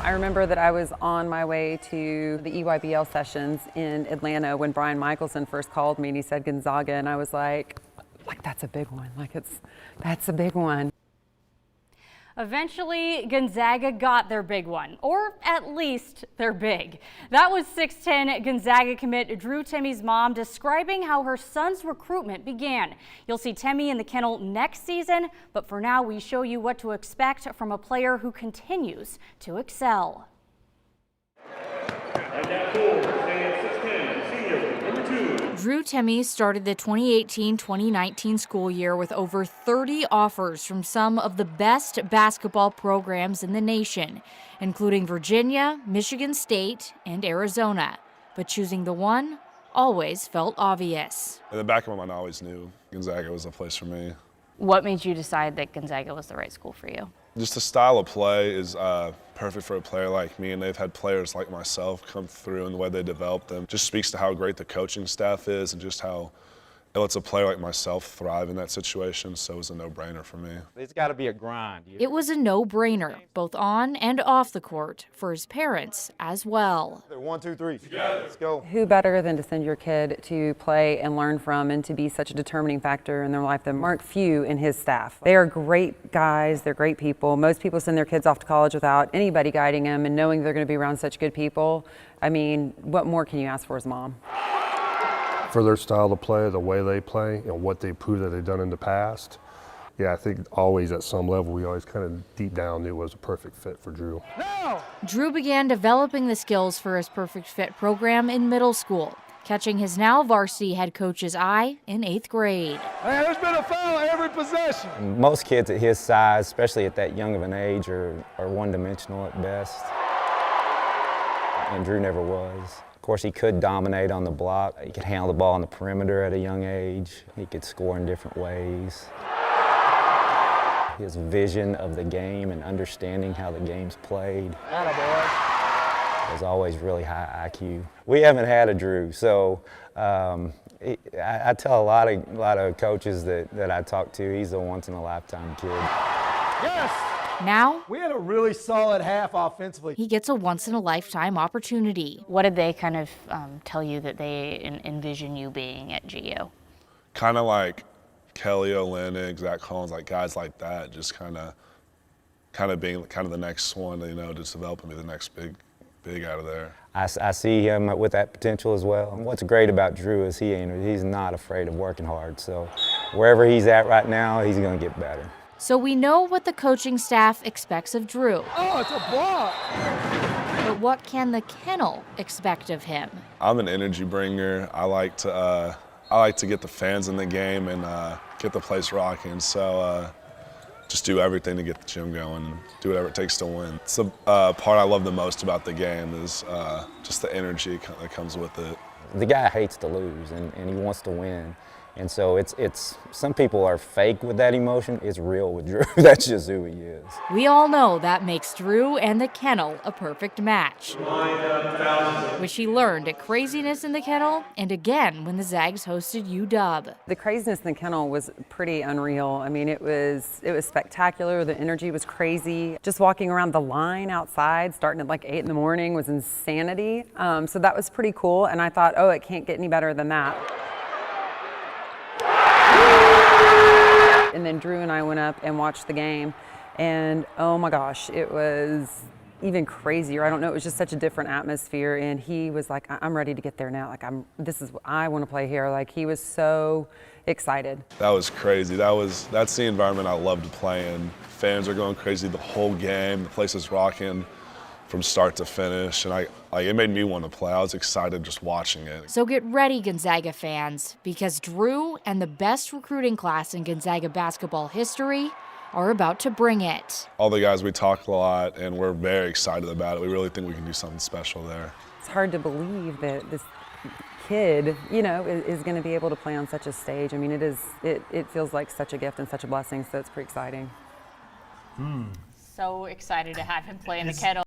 I remember that I was on my way to the EYBL sessions in Atlanta when Brian Michelson first called me and he said Gonzaga, and I was like that's a big one, that's a big one. Eventually, Gonzaga got their big one, or at least they're big. That was 6'10" Gonzaga commit Drew Timme's mom describing how her son's recruitment began. You'll see Timme in the kennel next season, but for now we show you what to expect from a player who continues to excel. And that goal, staying at 6'10", senior, number 2. Drew Timme started the 2018-2019 school year with over 30 offers from some of the best basketball programs in the nation, including Virginia, Michigan State, and Arizona. But choosing the one always felt obvious. In the back of my mind, I always knew Gonzaga was the place for me. What made you decide that Gonzaga was the right school for you? Just the style of play is perfect for a player like me, and they've had players like myself come through, and the way they develop them just speaks to how great the coaching staff is and just how it lets a player like myself thrive in that situation, so it was a no-brainer for me. It's got to be a grind. It was a no-brainer, both on and off the court, for his parents as well. 1, 2, 3. Together. Let's go. Who better than to send your kid to play and learn from and to be such a determining factor in their life than Mark Few and his staff. They are great guys, they're great people. Most people send their kids off to college without anybody guiding them and knowing they're going to be around such good people. I mean, what more can you ask for as mom? For their style of play, the way they play, and what they proved that they've done in the past. Yeah, I think always at some level we always kind of deep down knew it was a perfect fit for Drew. No! Drew began developing the skills for his Perfect Fit program in middle school, catching his now varsity head coach's eye in 8th grade. Hey, there's been a foul every possession. Most kids at his size, especially at that young of an age, are one-dimensional at best. And Drew never was. Of course, he could dominate on the block. He could handle the ball on the perimeter at a young age. He could score in different ways. His vision of the game and understanding how the game's played was always really high IQ. We haven't had a Drew, so I tell a lot of coaches that I talk to, he's a once-in-a-lifetime kid. Yes! Now, We had a really solid half offensively. he gets a once-in-a-lifetime opportunity. What did they kind of tell you that they envision you being at GU? Kind of like Kelly Olynyk, Zach Collins, like guys like that, just kind of being kind of the next one, you know, just developing me the next big out of there. I see him with that potential as well. And what's great about Drew is he's not afraid of working hard. So wherever he's at right now, he's going to get better. So we know what the coaching staff expects of Drew. Oh, it's a block! But what can the kennel expect of him? I'm an energy bringer. I like to get the fans in the game and get the place rocking. So just do everything to get the gym going and do whatever it takes to win. It's the part I love the most about the game is just the energy that comes with it. The guy hates to lose and he wants to win. And so it's some people are fake with that emotion. It's real with Drew. That's just who he is. We all know that makes Drew and the kennel a perfect match, which he learned at Craziness in the Kennel and again when the Zags hosted UW. The craziness in the kennel was pretty unreal. I mean, it was spectacular. The energy was crazy. Just walking around the line outside, starting at like 8 in the morning, was insanity. So that was pretty cool. And I thought, oh, it can't get any better than that. And then Drew and I went up and watched the game, and oh my gosh, it was even crazier. I don't know, it was just such a different atmosphere, and he was like, I'm ready to get there now. Like, I want to play here. Like, he was so excited. That was crazy. That's the environment I love to play in. Fans are going crazy the whole game. The place is rocking from start to finish, and it made me want to play. I was excited just watching it. So get ready, Gonzaga fans, because Drew and the best recruiting class in Gonzaga basketball history are about to bring it. All the guys, we talk a lot, and we're very excited about it. We really think we can do something special there. It's hard to believe that this kid, you know, is going to be able to play on such a stage. I mean, it feels like such a gift and such a blessing, so it's pretty exciting. So excited to have him play in the kennel.